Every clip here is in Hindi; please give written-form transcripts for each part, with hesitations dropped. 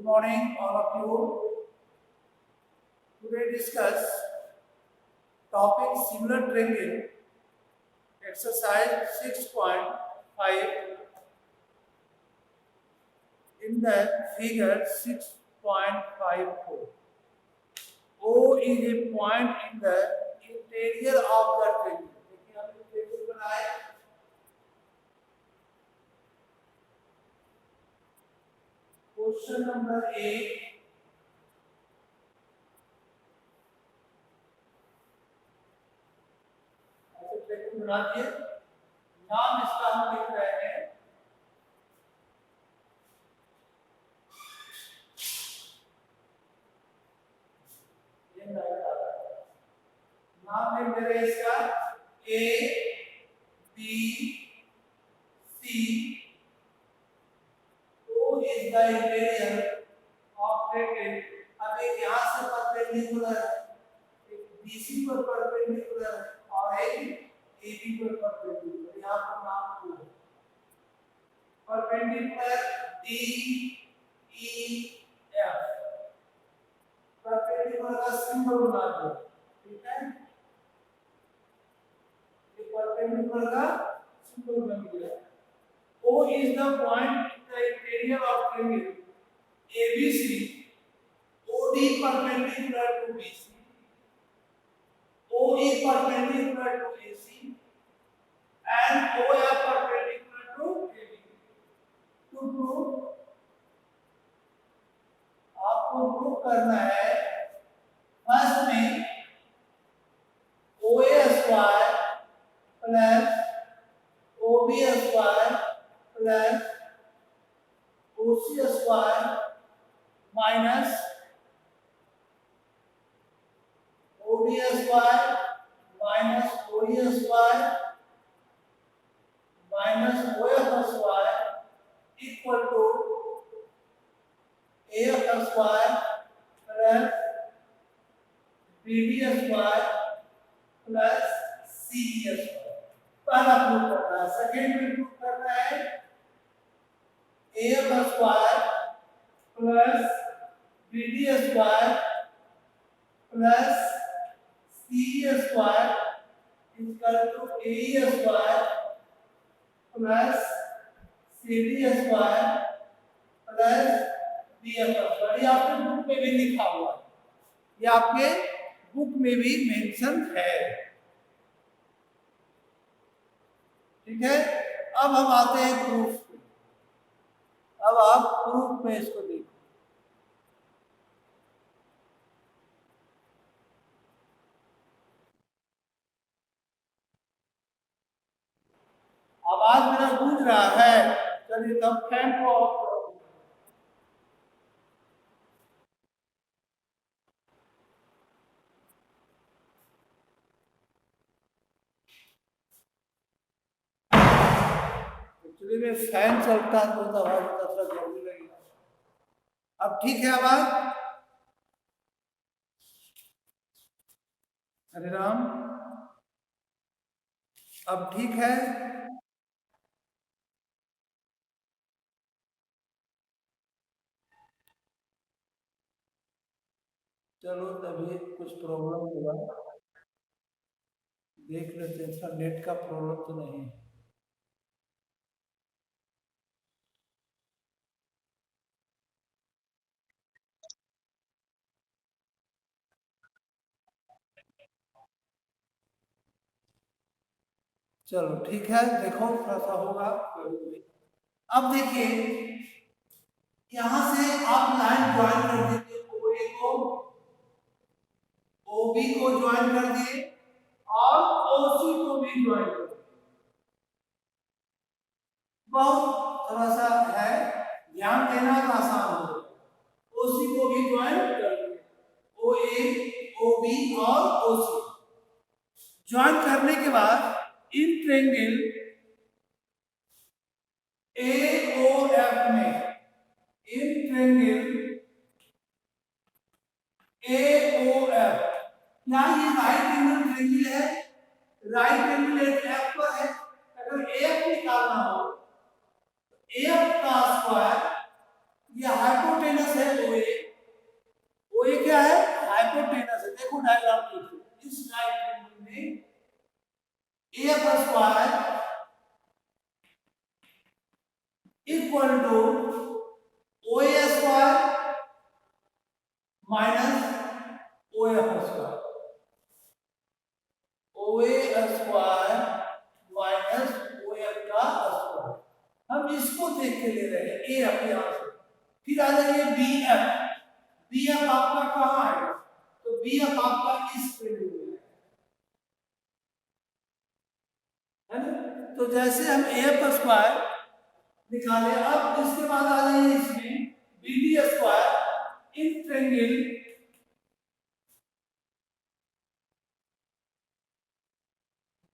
morning, all of you. Today discuss topic similar triangle, exercise 6.5 in the figure 6.54. O is a point in the interior of the triangle. देखिए हमने triangle बनाया. Question number 8. बना दिए. नाम इसका हम लिख रहे हैं नाम लिख दे रहे इसका A B C. O is the interior of triangle. अब एक यहाँ से परपेंडिकुलर, एक BC पर परपेंडिकुलर और एक AB पर परपेंडिकुलर. यहाँ पर नाम दो perpendicular D E F. Perpendicular का सिंबल बना दो. ठीक है, ये परपेंडिकुलर का सिंबल बन गया. O is the point in the interior of triangle ABC. OD perpendicular to BC. O is perpendicular to AC and OF perpendicular to AB. To prove, आपको प्रूव करना है फर्स्ट में OA square plus OB square plus OC square minus OD square minus OE square minus OF square equal to AF square plus BD square plus CE square. पहला प्रूव करना है. सेकेंड में प्रूव करना है AF square plus BD square plus CE square equal to AE square plus CD square plus BF square. ये आपके बुक में भी लिखा हुआ है, ये आपके बुक में भी मेंशन है. ठीक है, अब हम आते हैं प्रूफ पे. अब आप प्रूफ में इसको देखो. आवाज मेरा गूंज रहा है. चलिए तब फैन को ऑफ करो. एक्चुअली में फैन चलता है तो आवाज थोड़ा जल्दी लगेगा. अब ठीक है आवाज. हरे राम. अब ठीक है. चलो तभी कुछ प्रॉब्लम होगा, देख लेते हैं. इसका नेट का प्रॉब्लम तो नहीं है. चलो ठीक है, देखो थोड़ा सा होगा. अब देखिए यहां से आप लाइन ज्वाइन कर दीजिए. OA को OB को ज्वाइन कर दिए और OC को भी ज्वाइन कर दिए. बहुत थोड़ा सा है, ध्यान देना तो आसान हो. OC को भी ज्वाइन कर दिए. OA OB और OC ज्वाइन करने के बाद इन ट्रायंगल AOF में, इन ट्रायंगल AOF, क्या ये राइट एंगल ट्रायंगल है? राइट एंगल F पर है. अगर AF निकालना हो तो AF का स्क्वायर, ये हाइपोटेनस है इस राइट ट्रायंगल में AF square equal to OA square minus OF square, OA square minus OF का स्क्वायर। हम इसको देख के ले रहे हैं AF यहां से। फिर आ जाइए BF। BF आपका कहां है? तो BF आपका इस ट्रायंगल में है ना। तो जैसे हम AF स्क्वायर निकाले, अब इसके बाद आ जाइए इसमें BD square in triangle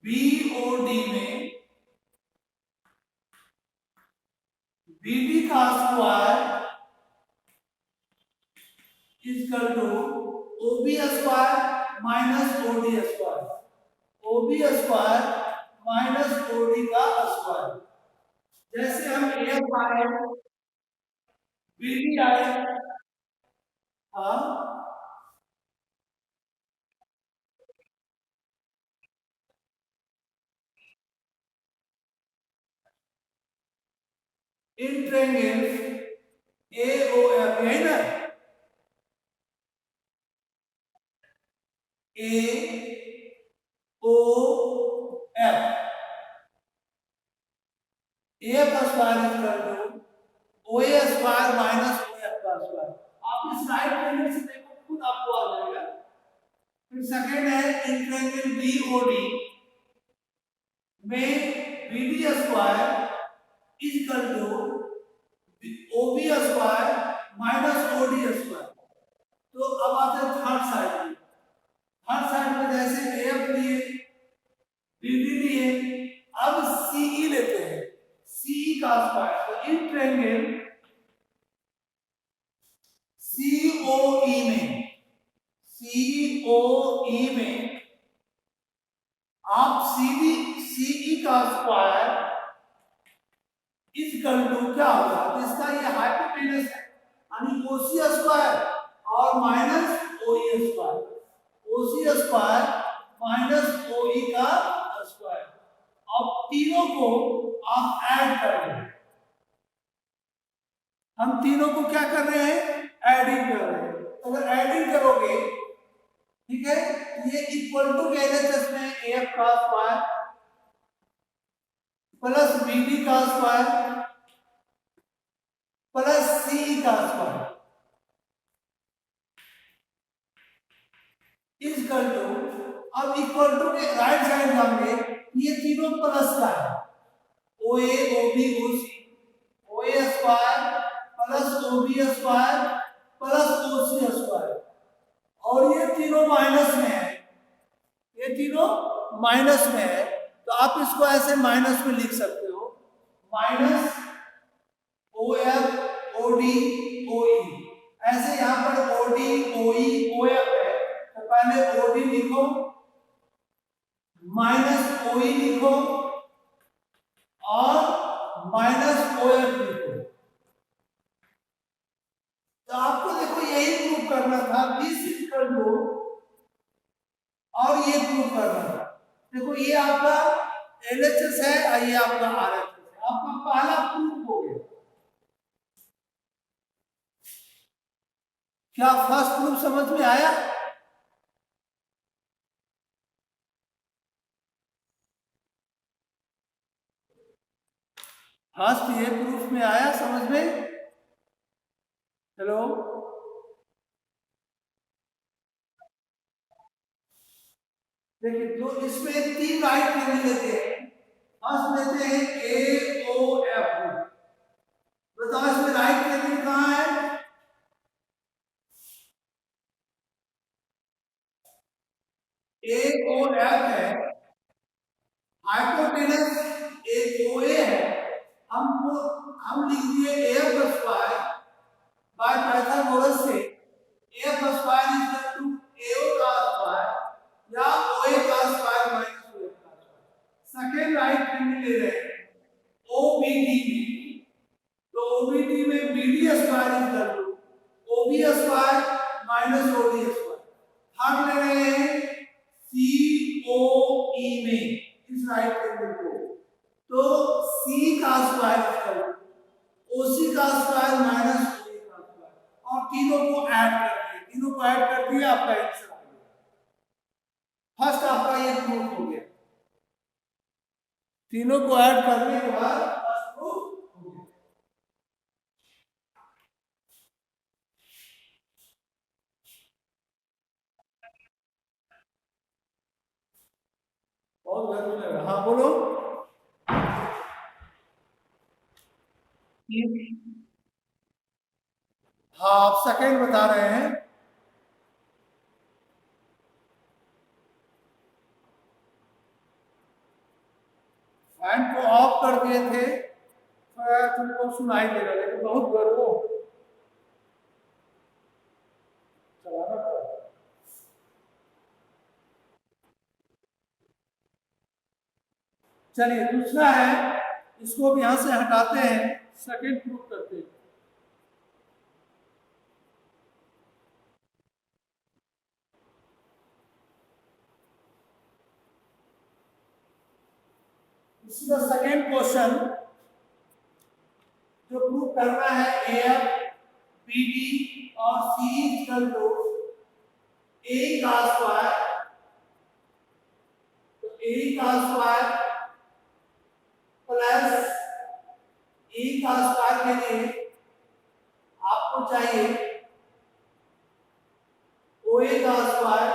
BOD में BD का square equal to OB square minus OD square, OB square minus OD का स्क्वायर। जैसे हम AF आए BD आए, हाँ इन ट्रायंगल AOF है ना, AOF AF square equal to OA square minus OF का स्क्वायर। आप इस राइट ट्रायंगल से देखो, खुद आपको आ जाएगा। फिर सेकंड है इन ट्रायंगल BOD में BD square equal to OB square minus OD square. तो अब आते हैं थर्ड साइड में। थर्ड साइड में जैसे AF लिए BD लिए, अब CE लेते हैं, CE का स्क्वायर। तो इन ट्रायंगल COE में आप CE का स्क्वायर इक्वल टू क्या होगा? तो इसका ये हाइपोटेनस है, यानी OC स्क्वायर और minus OE square, OC square minus OE का स्क्वायर। अब तीनों को आप ऐड करेंगे। हम तीनों को क्या कर रहे हैं? एडिंग कर रहे हैं। अगर एडिंग करोगे, ठीक है, ये इक्वल टू LHS में AF का स्क्वायर प्लस BD का स्क्वायर प्लस CE का स्क्वायर इक्वल टू, अब इक्वल टू के राइट साइड जाएंगे, ये तीनों प्लस का है, OA OB OC, OA square plus OB square plus OC square, और ये तीनों माइनस में है, ये तीनों माइनस में है। तो आप इसको ऐसे माइनस में लिख सकते हो, माइनस OF OD OE। ऐसे यहां पर OD OE OF है, तो पहले OD लिखो माइनस OE लिखो और माइनस OF लिखो। तो आपको देखो यही प्रूव करना था, दिस इक्वल टू, और ये प्रूव करना था। देखो ये आपका LHS है और ये आपका RHS है, आपका पहला प्रूफ हो गया। क्या फर्स्ट प्रूफ समझ में आया? फर्स्ट ये प्रूफ में आया समझ में? हेलो, देखिए जो इसमें तीन राइट ट्रायंगल लेते हैं, फर्स्ट लेते हैं AOF। बताओ इसमें राइट ट्रायंगल कहां है? AOF है, हाइपोटेनस एक OA है, हम लिख दिए AF स्क्वायर बाय पाइथागोरस से, AF square equal to AO का स्क्वायर या OA का स्क्वायर माइनस OF का स्क्वायर। सेकेंड राइट ट्रायंगल ले रहे हैं OBD में, तो OBD में BD square equal to OB square minus OD square. Third ले रहे हैं ई में इस राइट ट्रायंगल को, तो सी का स्क्वायर ओसी का स्क्वायर माइनस ओए का स्क्वायर, और तीनों को ऐड कर दिए, तीनों को ऐड कर दिया, आपका आंसर आ गया। फर्स्ट आपका ये प्रूफ हो गया, तीनों को ऐड करने के बाद फर्स्ट प्रूफ हो गया। बहुत घर में लग रहा, हाँ बोलो। हाँ आप सेकंड बता रहे हैं। फैन को ऑफ कर दिए थे, तुमको सुनाई दे रहा, लेकिन बहुत गर्म हो, चलाना पड़ा। चलिए दूसरा है, इसको भी यहां से हटाते हैं, सेकंड प्रूफ करते हैं। इसका सेकंड क्वेश्चन जो प्रूव करना है, ए एफ बी डी और सी इक्वल टू ए का स्क्वायर, तो ए का स्क्वायर प्लस ए का स्क्वायर के लिए आपको चाहिए ओए का स्क्वायर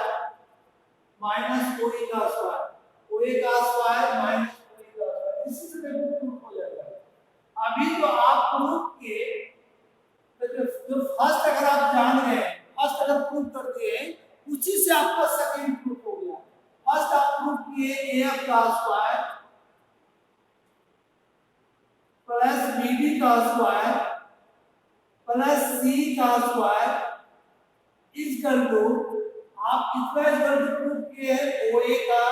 माइनस ओए का स्क्वायर, ओए का स्क्वायर माइनस ओए का स्क्वायर, इसी से देखो प्रूफ हो जाएगा। अभी तो आप प्रूफ के जो फर्स्ट अगर आप जान गए, फर्स्ट अगर प्रूफ कर दिए, उसी से आपका सेकंड प्रूफ हो गया। फर्स्ट आप प्रूफ किए ए एफ का स्क्वायर प्लस बी डी का स्क्वायर प्लस सी का स्क्वायर इक्वल टू, आप कितना इक्वल टू प्रूफ किए ओ ए का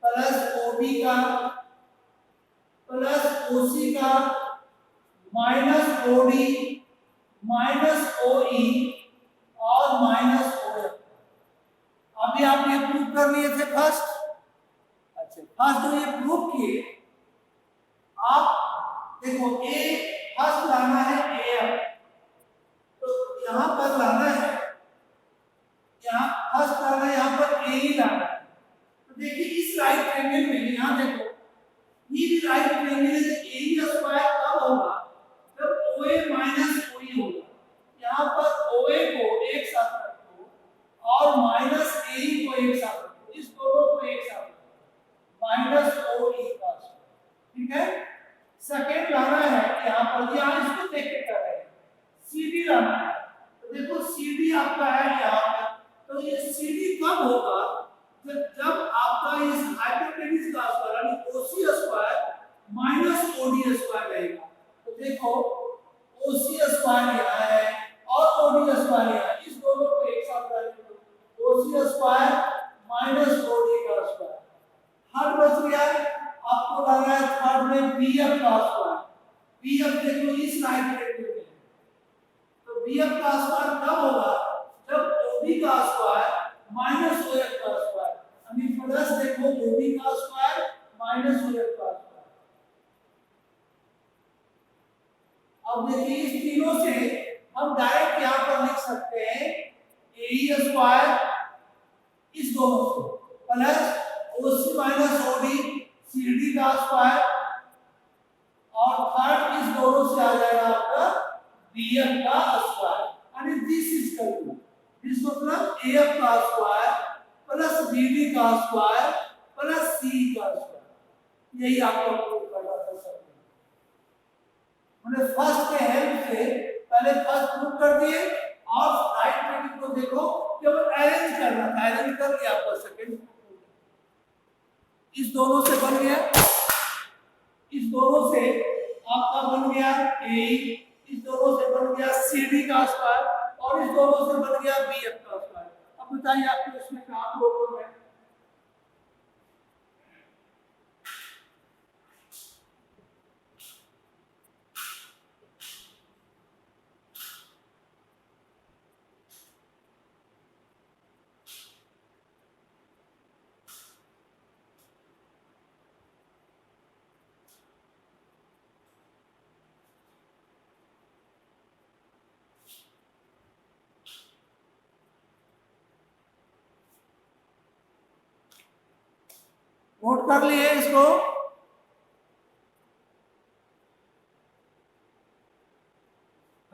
प्लस ओ बी का प्लस ओ सी का minus O D minus O ई और माइनस ओ एफ। अभी आप ये प्रूफ कर लिए थे फर्स्ट। अच्छा, फर्स्ट जो ये प्रूफ किए, आप देखो ए फर्स्ट लाना है ए एफ, तो यहां पर लाना है, यहां फर्स्ट लाना है, यहां पर ए ही लाना है। तो देखिए इस राइट ट्रायंगल में, यहां देखो ये भी राइट ट्रायंगल है, तो ए का स्क्वायर कब होगा, जब ओए माइनस ओई होगा। यहां पर ओए को एक साथ रखो और माइनस ए को एक साथ रखो, इस दोनों को एक साथ रखो, माइनस ओ ई का स्क्वायर, ठीक है। सेकंड लाना है यहां पर, यहां इसको देख के कर रहे हैं, सीडी लाना है, तो देखो सीडी आपका है यहां पर, तो ये सीडी कब होगा, जब आपका इस हाइपोटेन्यूज का स्क्वायर यानी ओसी स्क्वायर माइनस ओडी स्क्वायर रहेगा। तो देखो ओसी स्क्वायर यहां है और ओडी स्क्वायर यहां, इस दोनों को एक साथ डालेंगे तो ओसी स्क्वायर माइनस ओडी का स्क्वायर। थर्ड बच गया, आपको लाना है थर्ड में बीएफ का स्क्वायर। बीएफ देखो इस राइट ट्रायंगल में, तो बीएफ का स्क्वायर कब होगा, जब ओबी का स्क्वायर माइनस ओएफ का स्क्वायर, यानी प्लस देखो ओबी का स्क्वायर माइनस ओएफ का स्क्वायर। अब देखिए इस तीनों से हम डायरेक्ट यहां पर लिख सकते हैं ए स्क्वायर इस दोनों से plus OC minus OD CD का स्क्वायर, और थर्ड इस दोनों से आ जाएगा आपका बीएफ का स्क्वायर, यानी दिस इज इक्वल, दिस मतलब एएफ का स्क्वायर प्लस बीडी का स्क्वायर प्लस सी का स्क्वायर। यही आपको प्रूव करना था सर। हमने फर्स्ट के हेल्प से पहले फर्स्ट प्रूव कर दिए, और राइट ट्रायंगल को देखो केवल अरेंज करना था, अरेंज कर दिया आपका सेकंड। इस दोनों से बन गया, इस दोनों से आपका बन गया ए, इस दोनों से बन गया सीडी का स्क्वायर, और इस दोनों से बन गया बीएफ का स्क्वायर। अब बताइए आपको इसमें कहां प्रॉब्लम है। नोट कर लिए इसको?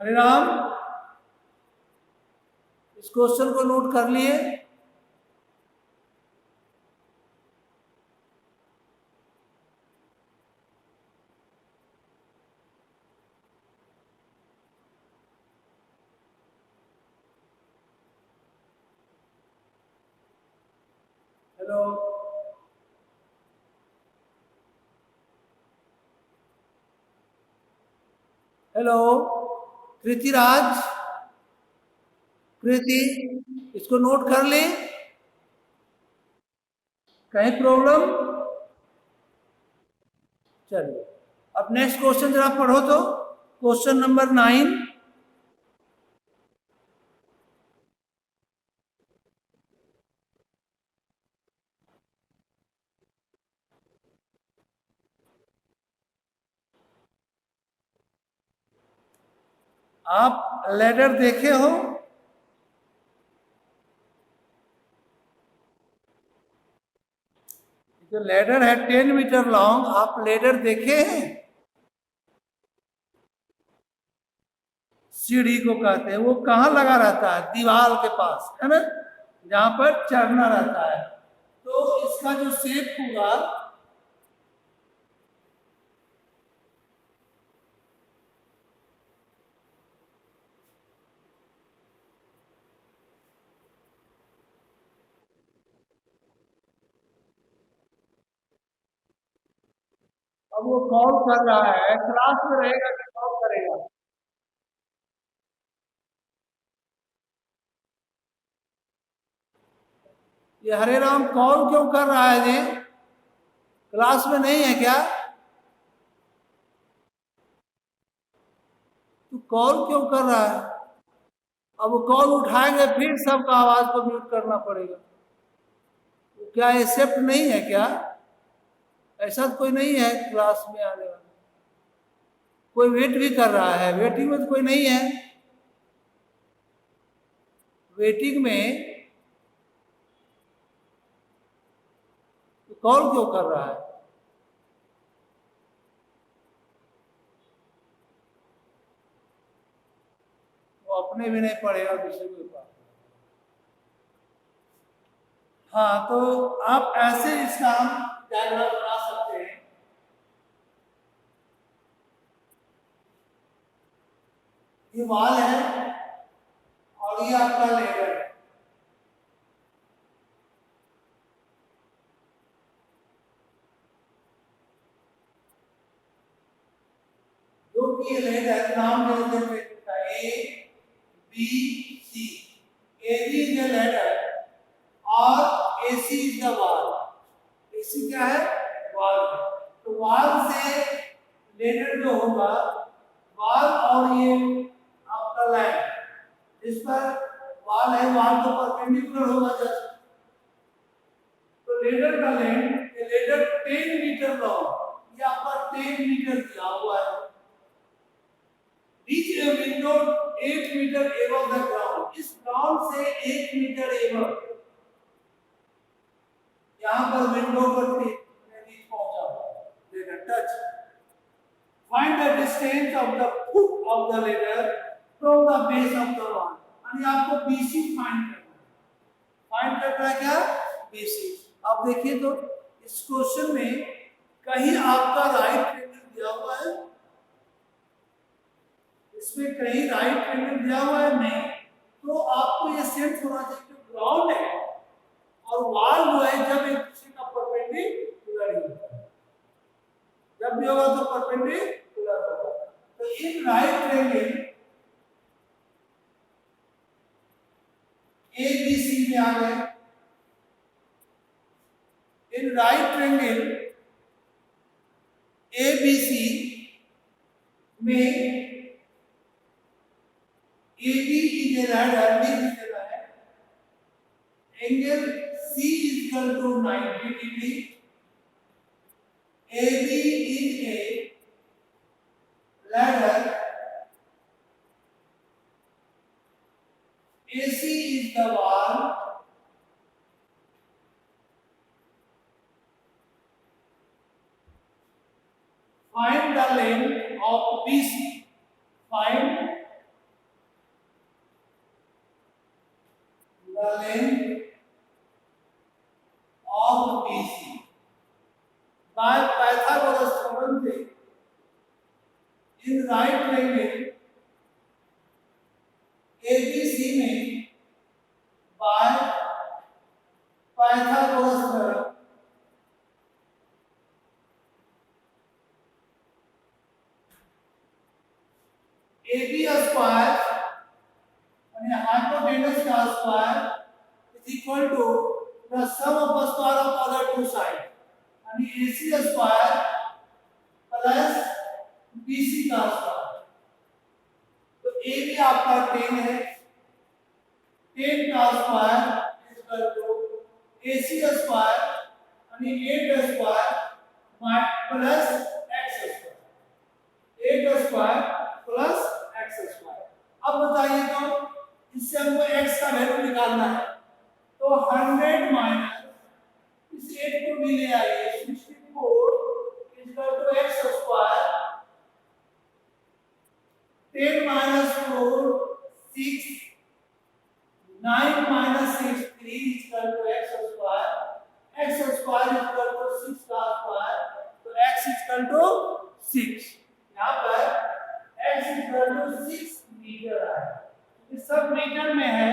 हरिराम, इस क्वेश्चन को नोट कर लिए? हेलो, हेलो कृतिराज, कृति, इसको नोट कर ले? कहीं प्रॉब्लम? चलिए, अब नेक्स्ट क्वेश्चन जरा पढ़ो तो, क्वेश्चन नंबर 9। आप लेडर देखे हो? जो लेडर है 10 मीटर लॉन्ग, आप लेडर देखे हैं? सीढ़ी को कहते हैं। वो कहाँ लगा रहता है? दीवार के पास, है ना, जहां पर चढ़ना रहता है। तो इसका जो शेप होगा, अब वो कॉल कर रहा है, क्लास में रहेगा कि कॉल करेगा? ये हरे राम कॉल क्यों कर रहा है जी? क्लास में नहीं है क्या? तू कॉल क्यों कर रहा है? अब वो कॉल उठाएंगे फिर सबका आवाज को म्यूट करना पड़ेगा। क्या एक्सेप्ट नहीं है क्या? ऐसा तो कोई नहीं है क्लास में आने वाला? कोई वेट भी कर रहा है? वेटिंग में तो कोई नहीं है। वेटिंग में कॉल क्यों कर रहा है? वो अपने भी नहीं पढ़ेगा, दूसरे को पास। हाँ, तो आप ऐसे इसका डायग्राम बना सकते हैं। ये वॉल है और ये आपका लेडर है। जो कि ये लेडर नाम दे देते हैं A B C. A B is the ladder और A C is the wall. A C क्या है? वॉल है। तो वॉल से लेडर जो होगा, वॉल और ये आपका लाइन, इस पर वॉल है, वॉल तो परपेंडिकुलर होगा जस्ट। तो लेडर का लेंथ, ये लेडर 10 मीटर लॉन्ग, ये आपका 10 मीटर दिया हुआ है। Reach a window 8 metre above the ground. इस ग्राउंड से 8 मीटर एबव, यहां पर विंडो पर रीच पहुंचा हुआ ladder touch. Find the distance of the foot of the ladder from the base of the wall. यानी आपको बीसी फाइंड करना है। फाइंड करना है क्या? बीसी। आप देखिए तो इस क्वेश्चन में कहीं आपका राइट ट्रायंगल दिया हुआ है, इसमें कहीं राइट ट्रायंगल दिया हुआ है नहीं। तो आपको ये सेंस होना चाहिए कि ग्राउंड है और वॉल जो है जब एक दूसरे का परपेंडिकुलर होता है, जब भी होगा तो परपेंडिकुलर होगा। तो in right triangle A B C में आ गए। In right triangle A B C में AB is a ladder, B is a ladder. Angle C is equal to 90 degree. AB is a ladder. AC is the wall. find the length of BC. Find the length of BC by Pythagoras theorem से in right triangle ABC में by Pythagoras theorem AB square and hypotenuse का square is equal to the sum of the square of other two sides and AC square plus BC का स्क्वायर। तो AB आपका 10 है, 10 का square is equal to AC square यानी 8 square plus x square, 8 square plus x square. अब बताइए तो इससे हमको x का वैल्यू निकालना है, तो 100 माइनस इस 8 को भी ले आइए 64 is equal to x square, 10 minus 4 6, 9 minus 6 3 is equal to x square, x square is equal to 6 का स्क्वायर, तो x is equal to 6। यहाँ पर x is equal to 6 metre है, ये सब मीटर में है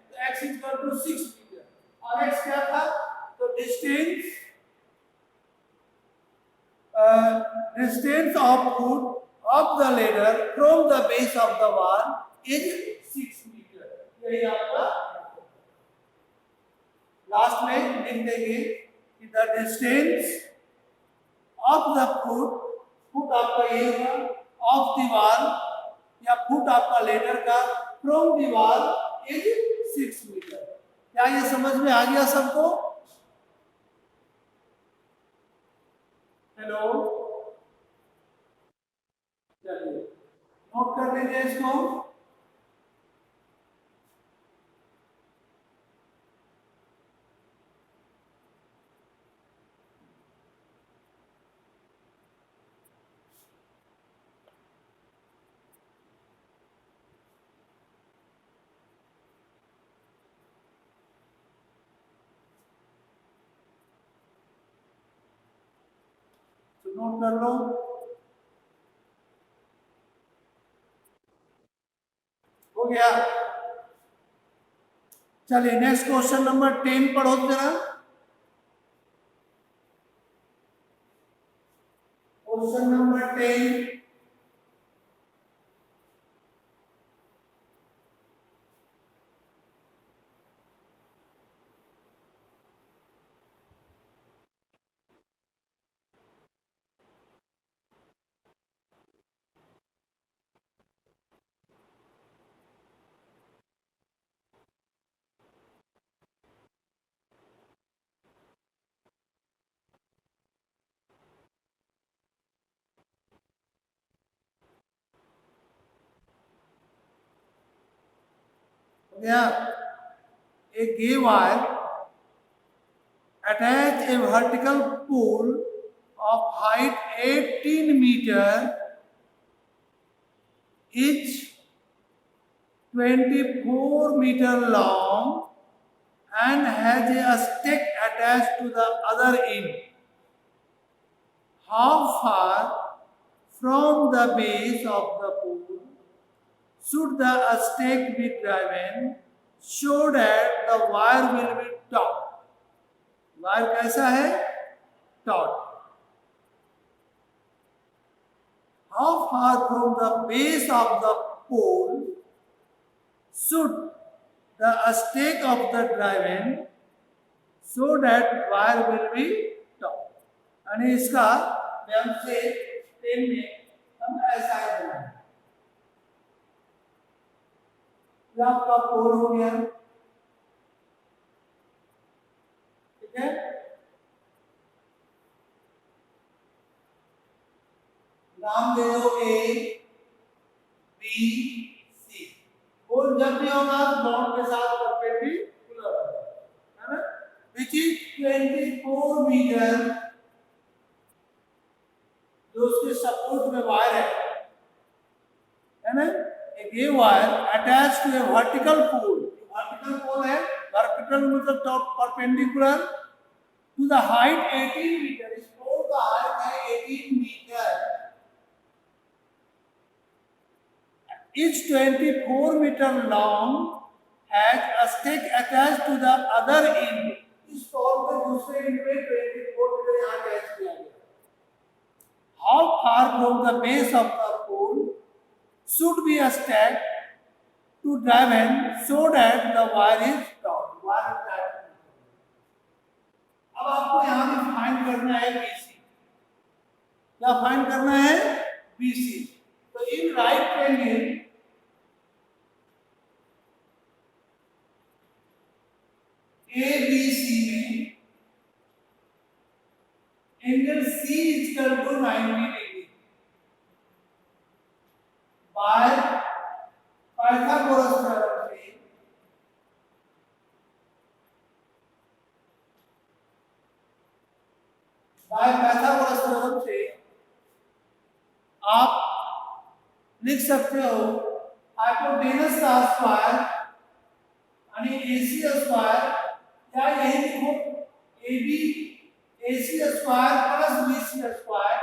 तो x is equal to 6 metre और x क्या था, तो distance of foot of the ladder from the base of the wall is 6 meter। यही आपका लास्ट में लिख देंगे कि the distance of the foot आपका ये होगा of the wall या foot आपका ladder का from the wall is 6 meter। क्या ये समझ में आ गया सबको? हेलो, चलिए नोट कर लीजिए इसको। नोट कर लो। हो गया। चलिए नेक्स्ट क्वेश्चन नंबर 10 पढ़ो जरा। Question number 10 a gay wire attach a vertical pole of height 18 meter, each 24 meter long and has a stick attached to the other end. How far from the base of the pole should the stake be driven so that the wire will be taut? Wire कैसा है? taut. How far from the base of the pole should the stake of the driven so that wire will be taut? यानी इसका ध्यान से पेन में हम ऐसा बनाएंगे। यह आपका पोल हो गया, ठीक है। नाम दे दो ए बी सी। पोल जब भी होगा तो डॉट के साथ परपेंडिकुलर है ना, विच इज 24 मीटर, जो उसके ये wire attach to a vertical pole, vertical pole है, वर्टिकल मतलब top perpendicular to the height 18 metre, इस पोल का हाइट है 18 metre, each 24 meter long has a stick attached to the other end, इस पोल के दूसरे एंड पे 24 मीटर यहाँ अटैच किया गया। How far from the base of the pole should be a stack to driven so that the wire is taut, wire tight। अब आपको यहाँ भी फाइंड करना है BC, क्या फाइंड करना है BC। तो इन राइट ट्रायंगल ABC में angle C is equal to 90 degree by Pythagoras theorem से आप लिख सकते हो हाइपोटेनस का स्क्वायर यानी AC स्क्वायर, या यही लिखो AB AC square plus BC square,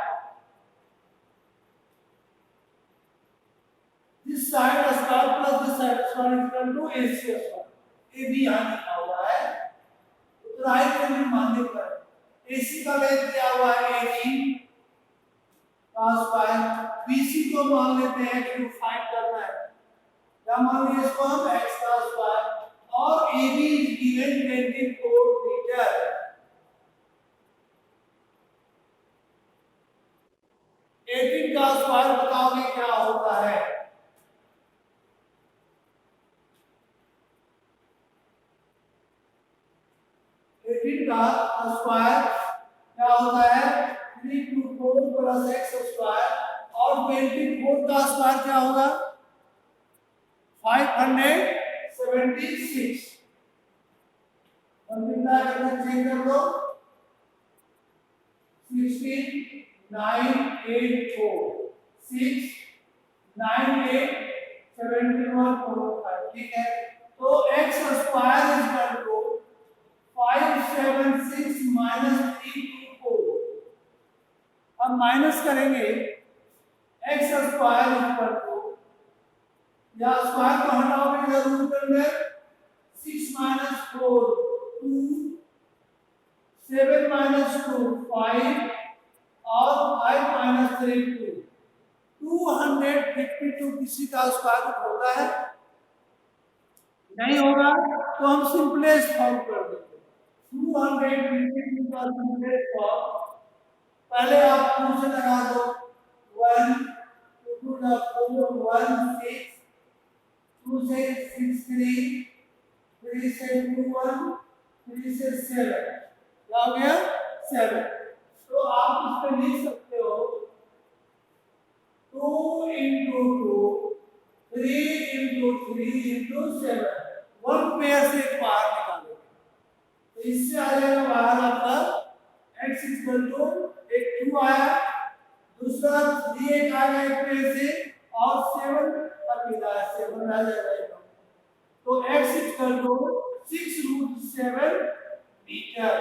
this side square plus this side square equal to AC square. AB यहाँ लिखा हुआ है, तो राइट हैंड मानने पर AC का लेंथ दिया हुआ है 18 का स्क्वायर, BC को मान लेते हैं कि फाइंड करना है, क्या मान लिया इसको हम x का स्क्वायर, और AB is given 24 मीटर। का स्क्वायर बताओगे क्या होता है? 18 का स्क्वायर क्या होता है? 3 to 4 प्लस x स्क्वायर, और 24 का स्क्वायर क्या होगा? 576। मल्टीप्लाई करना चेक कर लो, 16984 6 9 8 71 45, ठीक है। तो x square is equal to 576 minus 324, अब माइनस करेंगे x square is equal to, या स्क्वायर को हटाओगे इधर रूट के अंदर 6 माइनस 4 2 7 माइनस 2 5 और 5 माइनस 3 2, 252 किसी का स्क्वायर रूट होता है? नहीं होगा, तो हम सिंपलेस्ट फॉर्म कर देते हैं 252 का सिंपलेस्ट फॉर्म। पहले आप 2 से लगा दो, 1 2 का 4 1 6 2 से 6 3 3 से 2 1 3 से 7, क्या हो गया 7। तो आप इस पे लिख सकते हो 2 into 2 3 into 3 into 7, 1 पेयर से एक बाहर निकालेंगे, तो इससे आ जाएगा बाहर आपका x इक्वल टू एक 2 आया, दूसरा 3 एक आएगा एक पेयर से, और 7 अकेला 7 आ जाएगा, तो x इक्वल टू 6√7 मीटर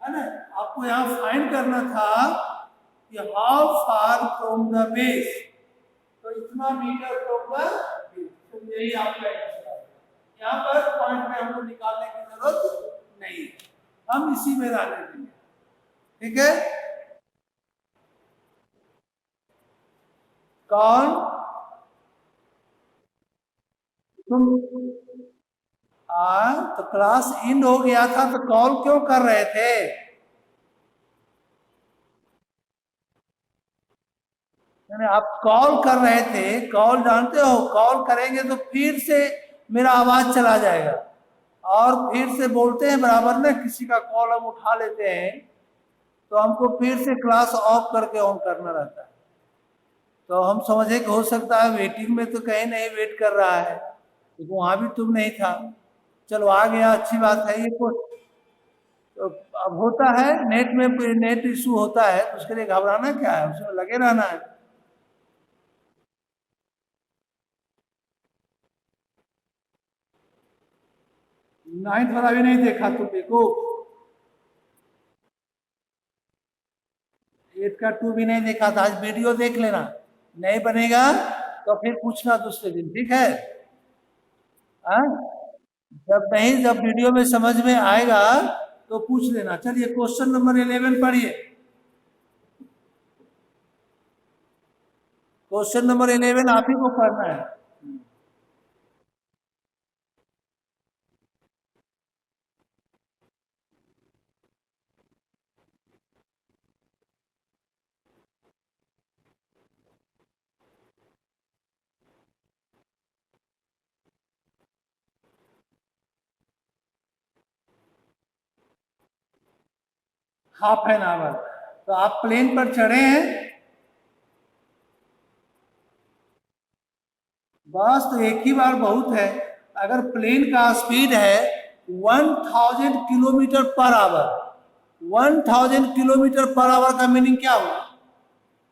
है ना। आपको यहाँ फाइंड करना था कि how far from the base, तो इतना मीटर फ्रॉम द बेस, तो यही आपका आंसर है। यहाँ पर पॉइंट में हमको निकालने की जरूरत नहीं है, हम इसी में रहने देंगे, ठीक है। कौन तुम? तो क्लास एंड हो गया था, तो कॉल क्यों कर रहे थे? आप कॉल कर रहे थे, कॉल जानते हो, कॉल करेंगे तो फिर से मेरा आवाज चला जाएगा, और फिर से बोलते हैं बराबर में, किसी का कॉल हम उठा लेते हैं तो हमको फिर से क्लास ऑफ करके ऑन करना रहता है। तो हम समझे कि हो सकता है वेटिंग में तो कहीं नहीं वेट कर रहा है, तो वहां भी तुम नहीं था, चलो आ गया, अच्छी बात है। ये तो अब होता है, नेट में नेट इशू होता है, तो उसके लिए घबराना क्या है, उसमें लगे रहना है। 9th वाला भी नहीं देखा तुम, देखो 8 का 2 भी नहीं देखा था, आज वीडियो देख लेना, नहीं बनेगा तो फिर पूछना दूसरे दिन, ठीक है? हाँ, जब वीडियो में समझ में आएगा तो पूछ लेना। चलिए क्वेश्चन नंबर 11 पढ़िए। क्वेश्चन नंबर 11 आप ही को पढ़ना है। हाफ एन आवर, तो आप प्लेन पर चढ़े हैं, बस तो एक ही बार बहुत है। अगर प्लेन का स्पीड है 1000 kilometre per hour, 1000 kilometre per hour का मीनिंग क्या हुआ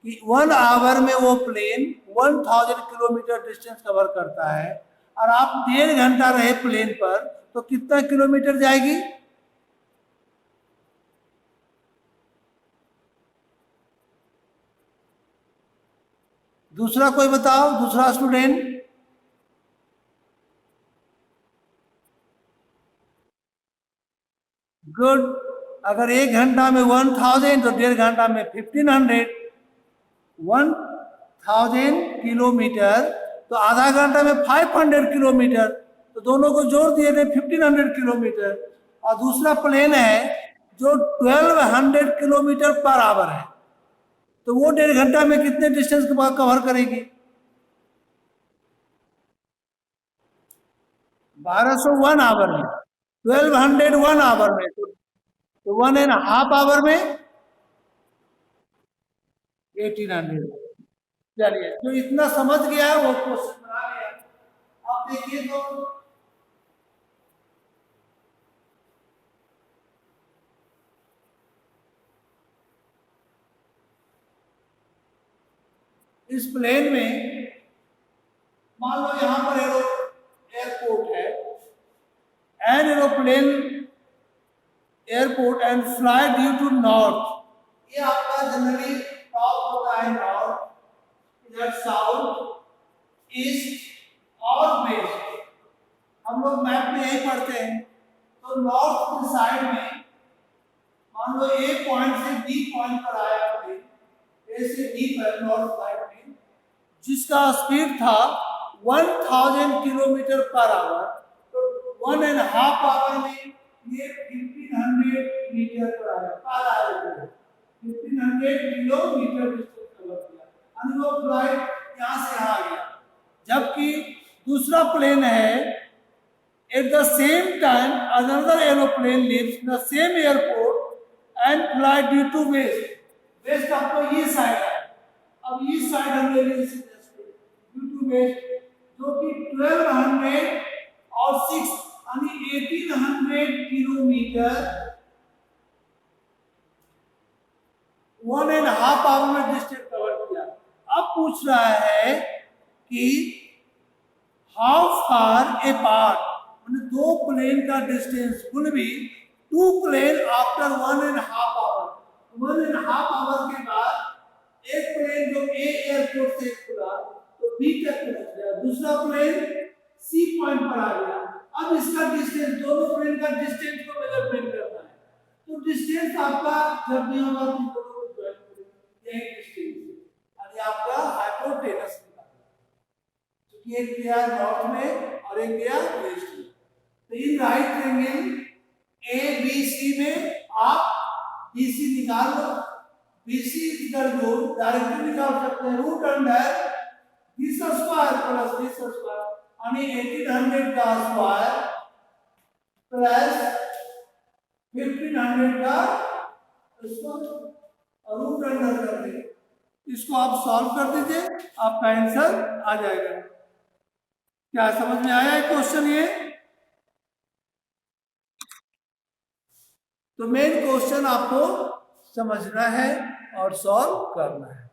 कि 1 आवर में वो प्लेन 1000 किलोमीटर डिस्टेंस कवर करता है, और आप 1.5 घंटा रहे प्लेन पर तो कितना किलोमीटर जाएगी? दूसरा कोई बताओ, दूसरा स्टूडेंट। गुड। अगर 1 घंटा में 1000 तो 1.5 घंटा में 1500, 1000 किलोमीटर तो आधा घंटा में 500 किलोमीटर, तो दोनों को जोड़ दिए थे 1500 किलोमीटर। और दूसरा प्लेन है जो 1200 किलोमीटर पर आवर है, तो वो 1.5 घंटा में कितने डिस्टेंस कवर करेगी? 1200 1 आवर में, 1200 1 आवर में, तो 1.5 आवर में 1800। चलिए, जो इतना समझ गया है वो क्वेश्चन बना लिया। अब देखिए तो इस प्लेन में मान लो यहां पर एयरपोर्ट है, an aeroplane airport and fly due to north. ये आपका जनरली टॉप होता है नॉर्थ, इधर साउथ, ईस्ट और वेस्ट। हम लोग मैप में यही पढ़ते हैं। तो नॉर्थ की साइड में मान लो ए पॉइंट से बी पॉइंट पर आया प्लेन, ए से बी पर नॉर्थ साइड में, जिसका स्पीड था 1000 किलोमीटर पर आवर, तो 1.5 आवर में ये 1500 मीटर पर आया, 1500 किलोमीटर डिस्टेंस कवर किया। अनुभव फ्लाइट यहाँ से आ गया। जबकि दूसरा प्लेन है, at the same time another aeroplane leaves the same airport and fly due to west। West आपको ये साइड है, अब ये साइड हम ले लेंगे ड्यू टू वेस्ट, जो कि 1200 और 6 यानी 1800 किलोमीटर 1.5 आवर में डिस्टेंस कवर किया। अब पूछ रहा है कि हाउ फार ए पार्ट, दो प्लेन का distance will be two plane after 1.5 hour. 1.5 hour के बाद एक प्लेन जो ए एयरपोर्ट से खुला तो बी तक पहुंच गया, दूसरा प्लेन सी पॉइंट पर आ गया। अब इसका डिस्टेंस, दोनों प्लेन का डिस्टेंस को मेजरमेंट करना है। तो डिस्टेंस आपका जब भी होगा तो दोनों को ज्वाइन करेंगे, यही डिस्टेंस यानी आपका हाइपोटेनस निकालना, क्योंकि एक गया नॉर्थ में और एक गया वेस्ट में। तो in right triangle A B C में आप BC निकाल लो। BC इधर जो डायरेक्टली निकाल सकते हैं, root under this square plus this square, यानी 1800 का स्क्वायर प्लस 1500 का स्क्वायर, और रूट अंडर कर देंगे। इसको आप सॉल्व कर दीजिए, आपका आंसर आ जाएगा। क्या समझ में आया क्वेश्चन ये? तो मेन क्वेश्चन आपको समझना है और सॉल्व करना है।